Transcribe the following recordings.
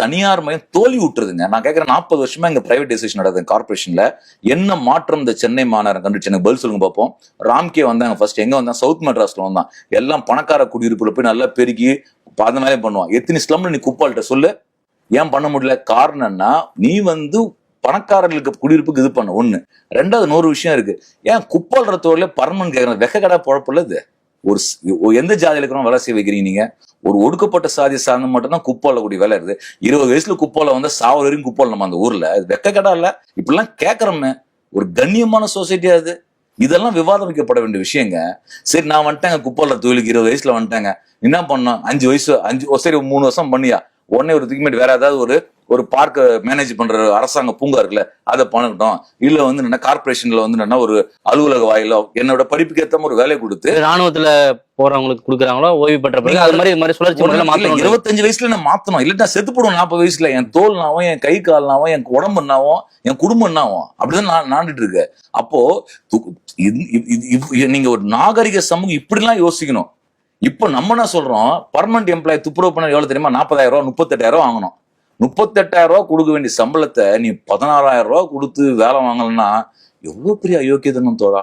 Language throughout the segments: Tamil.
தனியார் மயம் தோல்வி விட்டுருதுங்க. நான் கேட்கறேன், 40 வருஷமா இங்க பிரைவேடைசேஷன் நடக்குது கார்பரேஷன்ல. என்ன மாற்றம் இந்த சென்னை மாநகரம் கண்டுச்சு? எனக்கு பதில் சொல்லுங்க பார்ப்போம். ராம்கே வந்தாங்க ஃபர்ஸ்ட், எங்க வந்தா? சவுத் மெட்ராஸ்ல வந்தான். எல்லாம் பணக்கார குடியிருப்புல போய் நல்லா பெருக்கி அந்த மாதிரி பண்ணுவான். எத்தனை ஸ்லம்ல நீ குப்பால்கிட்ட சொல்லு, ஏன் பண்ண முடியல? காரணம்னா நீ பணக்காரர்களுக்கு குடியிருப்புக்கு இது பண்ண ஒண்ணு. ரெண்டாவது இன்னொரு விஷயம் இருக்கு. ஏன் குப்பால்றதோட பர்மனன்ட் கேட்கறது? வெக்க கடை பொழப்புல இது. எந்த ஜாதியில இருக்கிறவங்க வேலை செய்ய வைக்கிறீங்க நீங்க? ஒரு ஒடுக்கப்பட்ட சாதியை சார்ந்து மட்டும் தான் குப்பால கூடிய வேலை இருக்குது. 20 வயசுல குப்பால சாவல் வரைக்கும் குப்பால் நம்ம அந்த ஊர்ல. அது வெக்க கடை இல்ல. இப்படிலாம் கேட்கறோமே, ஒரு கண்ணியமான சொசைட்டியா அது? இதெல்லாம் விவாதம் வைக்கப்பட வேண்டிய விஷயங்க. சரி, நான் வந்துட்டேங்க குப்பால தொழிலுக்கு, 20 வயசுல வந்துட்டேங்க, என்ன பண்ணோம்? 5 வயசு சரி 3 வருஷம் பண்ணியா, உடனே ஒரு திக்மேட் வேற ஏதாவது ஒரு பார்க்க மேனேஜ் பண்ற அரசாங்க பூங்கா இருக்குல்ல, அதை பண்ணட்டும். இல்ல என்ன கார்பரேஷன்ல என்ன ஒரு அலுவலக வாயிலோ என்னோட படிப்புக்கு ஏற்ற ஒரு வேலையை கொடுத்து, ராணுவத்துல போறவங்களுக்கு கொடுக்குறாங்களோ ஓய்வு பெற்ற பிறகு அது மாதிரி சுழற்சி 25 வயசுல நான் மாத்தணும். இல்லட்டா செத்து போடுவோம் 40 வயசுல. என் தோல்னாவும், என் கை கால்னாவும், என் உடம்புனாவும், என் குடும்பம்னாவும் அப்படிதான் நான் நாண்டுட்டு இருக்கேன். அப்போ நீங்க ஒரு நாகரிக சமூகம் இப்படிலாம் யோசிக்கணும். இப்போ நம்ம என்ன சொல்றோம்? பர்மனன்ட் எம்ப்ளாய் துப்புரவு பண்ண எவ்வளவு தெரியுமா? 40,000 ரூபாய், 38,000 ரூபாய் வாங்கணும். 38,000 ரூபாய் கொடுக்க வேண்டிய சம்பளத்தை நீ 16,000 ரூபாய் கொடுத்து வேலை வாங்கலன்னா எவ்வளவு பெரிய அயோக்கியதனம் தோழா.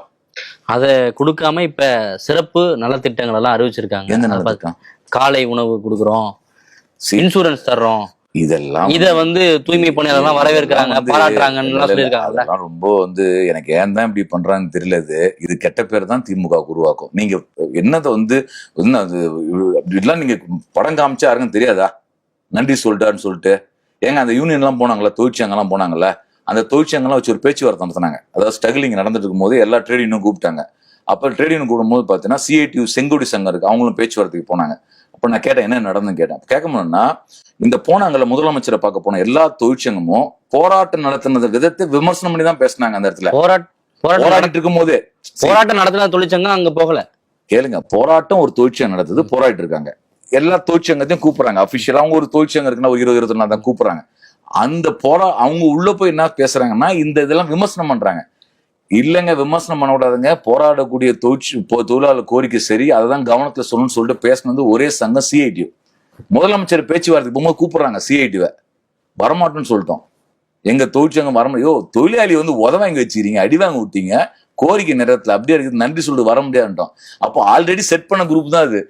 அதை கொடுக்காம இப்ப சிறப்பு நலத்திட்டங்கள் எல்லாம் அறிவிச்சிருக்காங்க. எந்த நலத்திட்டம்? காலை உணவு கொடுக்குறோம், இன்சூரன்ஸ் தர்றோம், இதெல்லாம் இத தூய்மை பணியாளர்லாம் வரவேற்கிறாங்க, பாராட்டுறாங்கன்னு சொல்லியிருக்காங்க. ரொம்ப எனக்கு ஏன் தான் இப்படி பண்றாங்கன்னு தெரியல. இது கெட்ட பேர் தான் திமுக உருவாக்கும். நீங்க என்னதை இப்படிலாம் நீங்க படம் காமிச்சா யாருக்கும் தெரியாதா? நன்றி சொல்லிட்டாருன்னு சொல்லிட்டு ஏங்க அந்த யூனியன் எல்லாம் போனாங்களா, தொழிற்சங்கம்லாம் போனாங்கல்ல, அந்த தொழிற்சங்கம்லாம் வச்சு ஒரு பேச்சுவார்த்தை நடத்தினாங்க. அதாவது ஸ்ட்ரகிளிங் நடந்துட்டு இருக்கும் போது எல்லா ட்ரேட் யூனியனும் கூப்பிட்டாங்க. அப்ப ட்ரேட் யூனியன் கூடும்போது பாத்தீங்கன்னா சிஐடியு செங்கோடி சங்கம் இருக்கு, அவங்களும் பேச்சுவார்த்தைக்கு போனாங்க. அப்ப நான் கேட்டேன், என்ன நடந்துன்னு கேட்டேன். கேட்கணும்னா, இந்த போனாங்கல்ல முதலமைச்சரை பார்க்க போன எல்லா தொழிற்சங்கமும் போராட்டம் நடத்தினது விதத்தை விமர்சனம் பண்ணி தான் பேசினாங்க. அந்த இடத்துல போராடிட்டு இருக்கும் போதே போராட்டம் நடத்தின தொழிற்சங்கம் அங்க போகல. கேளுங்க, போராட்டம் ஒரு தொழிற்சங்கம் நடத்துது, போராடிட்டு இருக்காங்க. எல்லா தொழிற்சங்கத்தையும் கூப்பிடுறாங்க. அபிஷியலா அவங்க ஒரு தொழிற்சங்கம் இருக்குன்னா ஒரு 20-24 தான் கூப்பிடுறாங்க. அந்த அவங்க உள்ள போய் என்ன பேசுறாங்கன்னா, இந்த இதெல்லாம் விமர்சனம் பண்றாங்க. இல்லைங்க, விமர்சனம் பண்ணக்கூடாதுங்க, போராடக்கூடிய தொழிலாளர் கோரிக்கை சரி, அதான் கவனத்துல சொல்லணும்னு சொல்லிட்டு பேசினது ஒரே சங்கம் சிஐடி. முதலமைச்சர் பேச்சுவார்த்தைக்கு போகும்போது கூப்பிடுறாங்க சிஐடிவை, வரமாட்டோம்னு சொல்லிட்டோம். எங்க தொழிற்சங்கம் வர முடியும், தொழிலாளி உதவாங்க வச்சுக்கிறீங்க, அடி வாங்க விட்டீங்க, கோரிக்கை நேரத்துல அப்படியே இருக்குது, நன்றி சொல்லிட்டு வர முடியாதுட்டோம். அப்போ ஆல்ரெடி செட் பண்ண குரூப் தான் அது.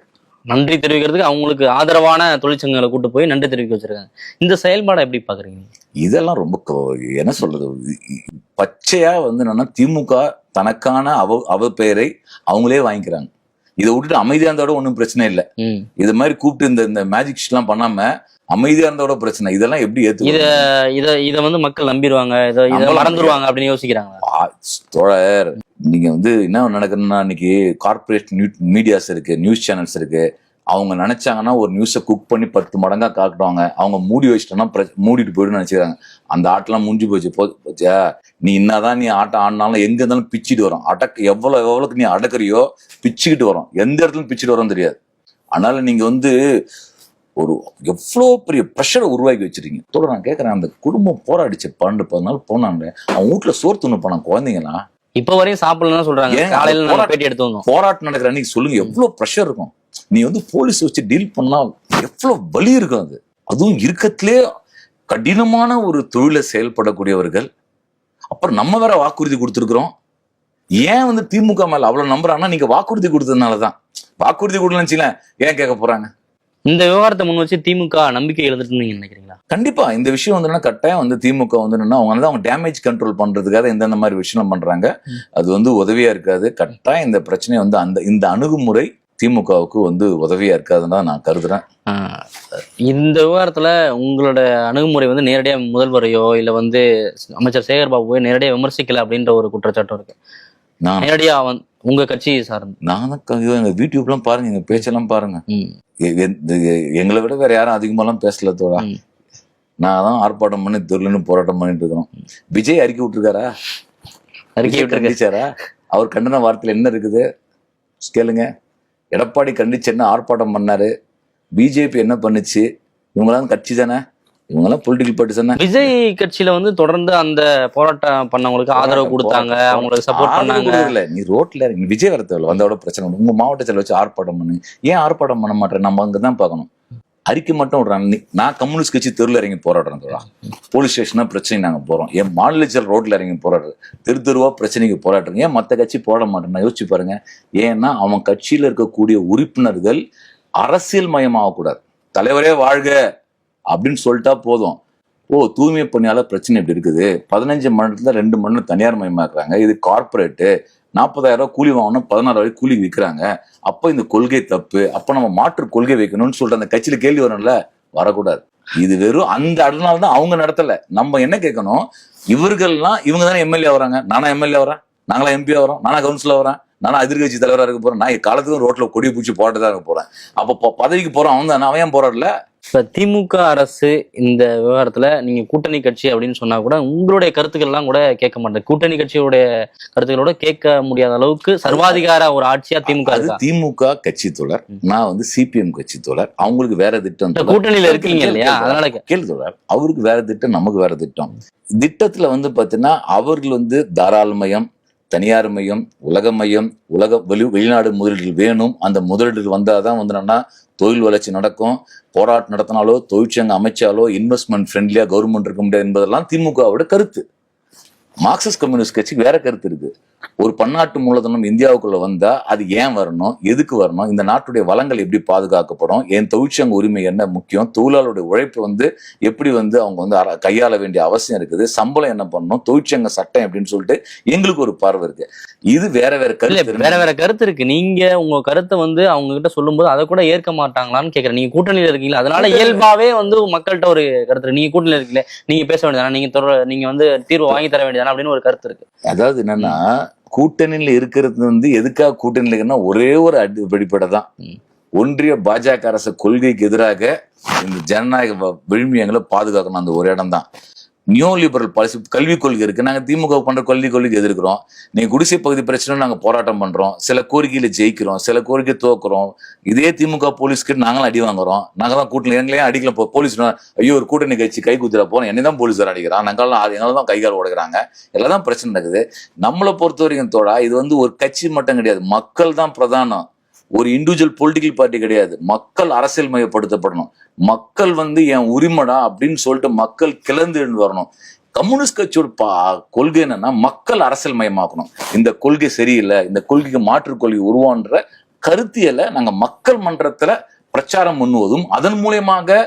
நன்றி தெரிவிக்கிறதுக்கு அவங்களுக்கு ஆதரவான தொழிற்சங்கங்களை கூட்டு போய் நன்றி தெரிவிக்க வச்சிருக்காங்க. இந்த செயல்பாடை எப்படி பாக்குறீங்க? இதெல்லாம் ரொம்ப என்ன சொல்றது, பச்சையா என்னன்னா திமுக தனக்கான அவ பெயரை அவங்களே வாங்கிக்கிறாங்க. இதை விட்டுட்டு அமைதியா இருந்தோட ஒன்றும் பிரச்சனை இல்லை. இது மாதிரி கூப்பிட்டு இந்த மேஜிக் எல்லாம் பண்ணாம அமைதியா இருந்தோட பிரச்சனை. இதெல்லாம் எப்படி இத மக்கள் நம்பிடுவாங்க, இதை மறந்துடுவாங்க அப்படின்னு யோசிக்கிறாங்க. தோழர், நீங்க என்ன நடக்குதுன்னா, இன்னைக்கு கார்பரேட் மீடியாஸ் இருக்கு, நியூஸ் சேனல்ஸ் இருக்கு. அவங்க நினைச்சாங்கன்னா ஒரு நியூஸை குக் பண்ணி 10 மடங்கா காட்டுவாங்க. அவங்க மூடி வச்சிட்டோம்னா மூடிட்டு போயிடுன்னு நினைச்சுக்கிறாங்க. அந்த ஆட்டெல்லாம் முடிஞ்சு போச்சா, நீ என்னதான் நீ ஆட்டம் ஆடினாலும் எங்க இருந்தாலும் பிச்சுட்டு வரும். எவ்வளவுக்கு நீ அடக்குறியோ பிச்சுக்கிட்டு வரும். எந்த இடத்துல பிச்சுட்டு வரும் தெரியாது. அதனால நீங்க ஒரு எவ்வளோ பெரிய ப்ரெஷரை உருவாக்கி வச்சிருக்கீங்க. தோட நான் கேட்கறேன், அந்த குடும்பம் போராடிச்சு 12-10 நாள் போனாங்க. அவன் வீட்டுல சோறு துண்ணு போனான் குழந்தைங்களா, இப்ப வரையும் சாப்பிடலாம் சொல்றாங்க. காலையில பேட்டி எடுத்து வந்தோம். போராட்டம் நடக்கிற அன்னைக்கு சொல்லுங்க, எவ்வளவு ப்ரெஷர் இருக்கும். நீ போலீஸ் வச்சு டீல் பண்ணா எவ்வளவு வலி இருக்கும். அதுவும் இருக்கத்திலே கடினமான ஒரு தொழிலை செயல்படக்கூடியவர்கள். அப்புறம் நம்ம வேற வாக்குறுதி கொடுத்துருக்குறோம். ஏன் திமுக மேல அவ்வளவு நம்புறாங்கன்னா, நீங்க வாக்குறுதி கொடுத்ததுனாலதான். வாக்குறுதி கொடுக்கலன்னு ஏன் கேட்க போறாங்க? இந்த விவகாரத்தை முன் வச்சு திமுக நம்பிக்கை எழுதுட்டு நீங்க நினைக்கிறீங்களா? கண்டிப்பா இந்த விஷயம் கட்டாயம் திமுக அவங்க டேமேஜ் கண்ட்ரோல் பண்றதுக்காக எந்தெந்த மாதிரி விஷயம் பண்றாங்க. அது உதவியா இருக்காது. கட்டாயம் இந்த பிரச்சனை இந்த அணுகுமுறை திமுகவுக்கு உதவியா இருக்காதுன்னு தான் நான் கருதுறேன். இந்த விவகாரத்துல உங்களோட அணுகுமுறை நேரடியா முதல்வரையோ இல்ல அமைச்சர் சேகர் பாபுவோ நேரடியா விமர்சிக்கல அப்படின்ற ஒரு குற்றச்சாட்டம் இருக்கு. நான் நேரடியா உங்க கட்சி சார்ந்து எங்க யூடியூப்லாம் பாருங்க, எங்க பேச்செல்லாம் பாருங்க. எங்களை விட வேற யாரும் அதிகமாலாம் பேசல தோழா. நான் தான் ஆர்ப்பாட்டம் பண்ணி தெருலன்னு போராட்டம் பண்ணிட்டு இருக்கிறோம். விஜய் அறிக்கை விட்டுருக்காரா? அறிக்கை கண்டிச்சாரா? அவர் கண்டன வார்த்தையில என்ன இருக்குது கேளுங்க. எடப்பாடி கண்டிச்சு என்ன ஆர்ப்பாட்டம் பண்ணாரு? பிஜேபி என்ன பண்ணுச்சு? இவங்களாம் கட்சி தானே, இவங்கெல்லாம் பொலிட்டிக்கல் பார்ட்டி தானே. விஜய் கட்சியில தொடர்ந்து அந்த போராட்டம் பண்ணவங்களுக்கு ஆதரவு கொடுத்தாங்க, அவங்களுக்கு சப்போர்ட் பண்ணாங்க. இல்ல, நீ ரோட்ல விஜய் வரத்துல வந்தோட பிரச்சனை. உங்க மாவட்டத்தில் வச்சு ஆர்ப்பாட்டம் பண்ணு. ஏன் ஆர்ப்பாட்டம் பண்ண மாட்டேன்? நம்ம அங்கதான் பார்க்கணும். அறிக்கை மட்டும் விடுறாங்க. நான் கம்யூனிஸ்ட் கட்சி தெருவில் இறங்கி போராடுறேன் தோழா. போலீஸ் ஸ்டேஷனா பிரச்சனை நாங்க போறோம். என் மாநில செயல் ரோட்ல இறங்கி போராடுறது, தெருவா பிரச்சனைக்கு போராடுறோம். ஏன் மற்ற கட்சி போட மாட்டேன் யோசிச்சு பாருங்க. ஏன்னா அவன் கட்சியில இருக்கக்கூடிய உறுப்பினர்கள் அரசியல் மயமாகக்கூடாது. தலைவரே வாழ்க அப்படின்னு சொல்லிட்டா போதும். தூய்மை பணியாளர் பிரச்சனை எப்படி இருக்குது, 15 மண்டலத்துல 2 மண்டலம் தனியார் மயமாக்குறாங்க, இது கார்பரேட்டு, 40,000 கூலி வாங்கணும், 16,000 கூலி விற்கிறாங்க, அப்ப இந்த கொள்கை தப்பு, அப்ப நம்ம மாற்று கொள்கை வைக்கணும்னு சொல்லிட்டு அந்த கட்சியில கேள்வி வரும்ல, வரக்கூடாது. இது வெறும் அந்த அதனால தான் அவங்க நடத்தல. நம்ம என்ன கேட்கணும், இவர்கள்லாம் இவங்க தானே எம்எல்ஏ வராங்க, நானா எம்எல்ஏ வரேன், நாங்களா எம்பி வரோம், நானா கவுன்சிலர் வரேன், நானா எதிர்கட்சி தலைவராக இருக்க போறேன், நான் காலத்துக்கும் ரோட்ல கொடி பூச்சி போட்டுதான் இருக்க போறேன். அப்போ பதவிக்கு போறோம் அவன் தான், அவன் ஏன் போறாருல. இப்ப திமுக அரசு இந்த விவகாரத்துல நீங்க கூட்டணி கட்சி அப்படின்னு சொன்னா கூட உங்களுடைய கருத்துக்கள் எல்லாம் கூட கேட்க மாட்டேன். கூட்டணி கட்சியுடைய கருத்துக்களோட கேட்க முடியாத அளவுக்கு சர்வாதிகார ஒரு ஆட்சியா திமுக. திமுக கட்சி தோழர், நான் வந்து சிபிஎம் கட்சி தோழர். அவங்களுக்கு வேற திட்டம், கூட்டணியில இருக்கீங்க இல்லையா, அதனால கேள்வி தோழர். அவருக்கு வேற திட்டம், நமக்கு வேற திட்டம். திட்டத்துல வந்து பாத்தீங்கன்னா அவர்கள் வந்து தாராளமயம், தனியார் மையம், உலக மையம், வெளிநாடு முதலீடுகள் வேணும். அந்த முதலீடுகள் வந்தாதான் வந்து என்னன்னா தொழில் வளர்ச்சி நடக்கும். போராட்டம் நடத்தினாலோ தொழிற்சங்கம் அமைச்சாலோ இன்வெஸ்ட்மெண்ட் ஃப்ரெண்ட்லியா கவர்மெண்ட் இருக்க முடியாது என்பதெல்லாம் திமுகவோட கருத்து. மார்க்சிஸ்ட் கம்யூனிஸ்ட் கட்சிக்கு வேற கருத்து இருக்கு. ஒரு பன்னாட்டு மூலதனம் இந்தியாவுக்குள்ள வந்தா அது ஏன் வரணும், எதுக்கு வரணும், இந்த நாட்டுடைய வளங்கள் எப்படி பாதுகாக்கப்படும், என் தொழிற்சங்க உரிமை என்ன முக்கியம், தொழிலாளருடைய உழைப்பு வந்து எப்படி வந்து அவங்க வந்து கையாள வேண்டிய அவசியம் இருக்குது, சம்பளம் என்ன பண்ணணும், தொழிற்சங்க சட்டம் எப்படின்னு சொல்லிட்டு எங்களுக்கு ஒரு பார்வை இருக்கு. இது வேற வேற கருத்து, வேற வேற கருத்து இருக்கு. நீங்க உங்க கருத்தை வந்து அவங்க கிட்ட சொல்லும் போது அதை கூட ஏற்க மாட்டாங்களான்னு கேக்குறேன். நீங்க கூட்டணியில இருக்கீங்களா, அதனால இயல்பாவே வந்து மக்கள்கிட்ட ஒரு கருத்து, நீங்க கூட்டணியில இருக்கீங்களே, நீங்க பேச வேண்டியதானா, நீங்க வந்து தீர்வு வாங்கி தர வேண்டியதானா அப்படின்னு ஒரு கருத்து இருக்கு. அதாவது என்னன்னா கூட்டணியில இருக்கிறது வந்து எதுக்காக கூட்டணியில இருக்குன்னா ஒரே ஒரு அடிப்படை தான். ஒன்றிய பாஜக அரசு கொள்கைக்கு எதிராக இந்த ஜனநாயக விழுமியங்களை பாதுகாக்கணும். அந்த ஒரு இடம் தான். நியூ லிபரல் பாலிசி, கல்விக் கொள்கை இருக்கு. நாங்க திமுக பண்ற கல்விக் கொள்கைக்கு எதிர்க்கிறோம். நீங்க குடிசை பகுதி பிரச்சனை நாங்க போராட்டம் பண்றோம், சில கோரிக்கையில ஜெயிக்கிறோம், சில கோரிக்கை தோக்குறோம். இதே திமுக போலீஸ்க்கு நாங்களும் அடி வாங்குறோம். நாங்க தான் கூட்டணி எங்களையும் அடிக்கல. போலீஸ் ஐயோ ஒரு கூட்டணி கட்சி கை குத்துற போறோம், என்னதான் போலீஸ் அடிக்கிறான், எங்களால் தான் கைகால் உடைக்கிறாங்க, எல்லாம் தான் பிரச்சனை நடக்குது. நம்மளை பொறுத்த வரைக்கும் தோடா இது வந்து ஒரு கட்சி மட்டும் கிடையாது, மக்கள் தான் பிரதானம். ஒரு இண்டிவிஜுவல் பொலிட்டிக்கல் பார்ட்டி கிடையாது. மக்கள் அரசியல் மையப்படுத்தப்படணும். மக்கள் வந்து என் உரிமைடா அப்படின்னு சொல்லிட்டு மக்கள் கிளர்ந்து வரணும். கம்யூனிஸ்ட் கட்சியோட கொள்கை என்னன்னா மக்கள் அரசியல் மயமாக்கணும். இந்த கொள்கை சரியில்லை, இந்த கொள்கைக்கு மாற்று கொள்கை உருவான்ற கருத்தியலை நாங்க மக்கள் மன்றத்துல பிரச்சாரம் பண்ணுவதும் அதன் மூலியமாக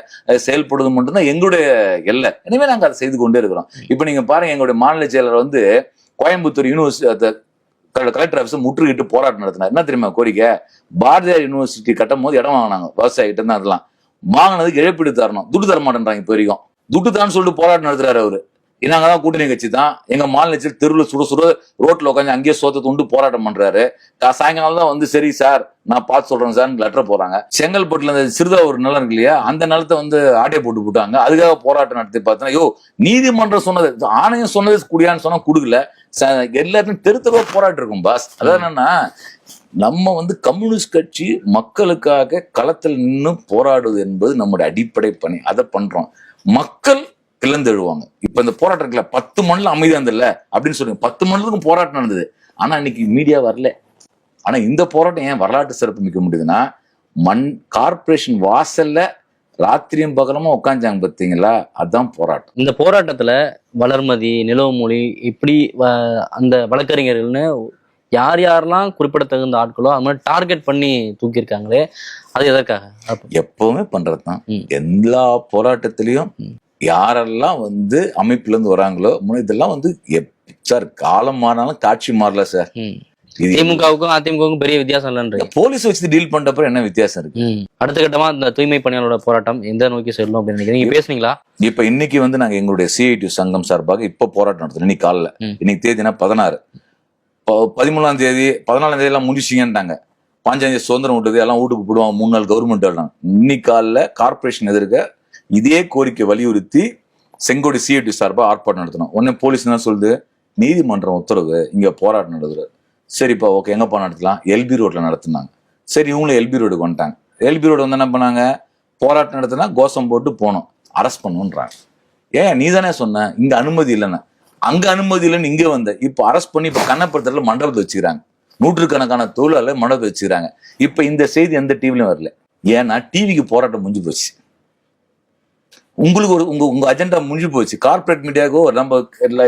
செயல்படுவதும் மட்டும்தான் எங்களுடைய எல்லை. எனவே நாங்க அதை செய்து கொண்டே இருக்கிறோம். இப்ப நீங்க பாருங்க, எங்களுடைய மாநில செயலர் வந்து கோயம்புத்தூர் யூனிவர்சிட்டி கலெக்டர் ஆஃபீஸ் முற்றுகிட்டு போராட்டம் நடத்தினார். என்ன தெரியுமா கோரிக்கை? பாரதியார் யூனிவர்சிட்டி கட்டும் போது இடம் வாங்கினாங்க விவசாயிகிட்ட தான். அதெல்லாம் வாங்கினதுக்கு இழப்பீடு தரணும், துட்டு தர மாட்டேன்றாங்க. இப்போ வரைக்கும் துட்டு தான் சொல்லிட்டு போராட்டம் நடத்துறாரு அவரு. நாங்க தான் கூட்டணி கட்சி தான், எங்க மாநிலத்தில் தெருவில் சுட சுட ரோட்ல உட்காந்து அங்கேயே சோத்த துண்டு போராட்டம் பண்றாரு. சாயங்காலம் தான் வந்து சரி சார் நான் பார்த்து சொல்றேன் சார் லெட்டர் போறாங்க. செங்கல்பட்டுல இந்த சிறுதா ஒரு நிலம் இருக்கு இல்லையா, அந்த நிலத்தை வந்து ஆட்டையை போட்டாங்க. அதுக்காக போராட்டம் நடத்தி பார்த்தா ஐயோ நீதிமன்றம் சொன்னது, ஆணையம் சொன்னது குடியான்னு சொன்னா கொடுக்கல. எல்லாருமே தெருத்தவா போராட்டம் இருக்கும் பாஸ். அதாவது என்னன்னா நம்ம வந்து கம்யூனிஸ்ட் கட்சி மக்களுக்காக களத்தில் நின்று போராடுவது என்பது நம்முடைய அடிப்படை பணி. அதை பண்றோம். மக்கள் கிளந்து எழுவாங்க. இப்ப இந்த போராட்டம் இருக்குல்ல, 10 மணில அமைதியா இருந்தல அப்படின்னு சொல்லுங்க. 10 மணிலுக்கும் போராட்டம் நடந்தது, ஆனா இன்னைக்கு மீடியா வரல. ஆனா இந்த போராட்டம் ஏன் வரலாற்று சிறப்பு மிக்க முடியுதுன்னா, கார்பரேஷன் வாசல்ல ராத்திரியும் பகலமா உட்காந்தாங்க பாத்தீங்களா, அதுதான் போராட்டம். இந்த போராட்டத்துல வளர்மதி, நிலவுமொழி, இப்படி அந்த வழக்கறிஞர்கள்னு யார் யாரெல்லாம் குறிப்பிடத்தகுந்த ஆட்களோ அது மாதிரி டார்கெட் பண்ணி தூக்கியிருக்காங்களே, அது எதற்காக? எப்பவுமே பண்றதுதான். எல்லா போராட்டத்திலையும் யாரெல்லாம் வந்து அமைப்புல இருந்து வராங்களோ, இதெல்லாம் வந்து சார் காலம் மாறினாலும் காட்சி மாறல சார். திமுகவுக்கும் அதிமுகவுக்கும் பெரிய வித்தியாசம் இல்லைன்ற போலீஸ் வச்சு டீல் பண்றப்ப என்ன வித்தியாசம் இருக்கு? அடுத்த கட்டமா இந்த தூய்மை பணியாளரோட போராட்டம் எந்த நோக்கி செல்லும் அப்படின்னு நினைக்கிறீங்க? நீங்க பேசுனீங்களா? இப்ப இன்னைக்கு வந்து நாங்க எங்களுடைய சிஐடி சங்கம் சார்பாக இப்ப போராட்டம் நடத்துறோம். இன்னைக்கு காலைல, இன்னைக்கு தேதினா 16, 13ஆம் தேதி 14ஆம் தேதி எல்லாம் முடிச்சிங்கன்ட்டாங்க. 5ஆம் தேதி சுதந்திரம் விட்டது, எல்லாம் வீட்டுக்கு போடுவாங்க, 3 நாள் கவர்மெண்ட் எல்லாம். இன்னைக்கு காலைல கார்பரேஷன் எதிர்க்க இதே கோரிக்கை வலியுறுத்தி செங்கோடி சிஐடி சார்பா ஆர்ப்பாட்டம் நடத்தணும். உடனே போலீஸ் என்ன சொல்லுது, நீதிமன்றம் உத்தரவு, இங்க போராட்டம் நடத்துறாரு. சரிப்பா ஓகே, எங்கப்பா நடத்தலாம்? எல்பி ரோட்ல நடத்தினாங்க. சரி இவங்களும் எல்பி ரோடுக்கு வந்துட்டாங்க. எல்பி ரோடு வந்து என்ன பண்ணாங்க, போராட்டம் நடத்தினா கோஷம் போட்டு போனோம், அரெஸ்ட் பண்ணுன்றாங்க. ஏன் நீ தானே சொன்ன இங்க அனுமதி இல்லைன்னு? அங்க அனுமதி இல்லைன்னு இங்க வந்த, இப்ப அரெஸ்ட் பண்ணி இப்ப கண்ணப்படத்துல மண்டபத்தை வச்சுக்கிறாங்க. 100கணக்கான தொழிலாளர் மண்டபத்தை வச்சுக்கிறாங்க. இப்ப இந்த செய்தி எந்த டிவிலையும் வரல. ஏன்னா டிவிக்கு போராட்டம் முடிஞ்சு போச்சு. உங்களுக்கு ஒரு உங்க அஜெண்டா முடிஞ்சு போச்சு. கார்பரேட் மீடியாவுக்கோ நம்ம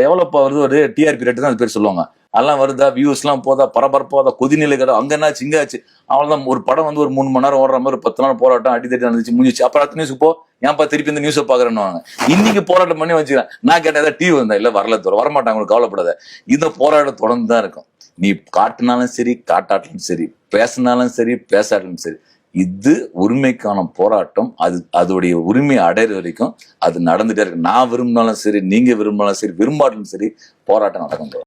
எவ்வளவு வருது, ஒரு டிஆர்பி ரேட்டு தான் அது பேர் சொல்லுவாங்க. அதெல்லாம் வருதா, வியூஸ் எல்லாம் போதா, பரபரப்போதா, கொதிநிலை கடை, அங்க என்னாச்சு இங்க ஆச்சு. அவ்வளவுதான். ஒரு படம் வந்து ஒரு 3 மணி நேரம் ஓடுற மாதிரி ஒரு 10 நாள் போராட்டம் அடித்தடி நடந்துச்சு, முடிஞ்சிச்சு. அப்புறம் அடுத்த நியூஸ் போ, ஏன்பா திருப்பி இந்த நியூஸை பாக்குறேன்னு. இன்னைக்கு போராட்டம் பண்ணி வச்சுக்கிறேன். நான் கேட்டேன், ஏதாவது டிவி வந்தா? இல்ல, வரல தவிர வரமாட்டாங்க, உங்களுக்கு கவலைப்படாத. இந்த போராட்டம் தொடர்ந்து தான் இருக்கும். நீ காட்டினாலும் சரி, காட்டாட்டிலும் சரி, பேசினாலும் சரி, பேசாட்டிலும் சரி, இது உரிமைக்கான போராட்டம். அதோடைய உரிமையை அடையிற வரைக்கும் அது நடந்துட்டே இருக்கு. நான் விரும்பினாலும் சரி, நீங்க விரும்பினாலும் சரி, விரும்பாட்டிலும் சரி, போராட்டம் நடக்கும்.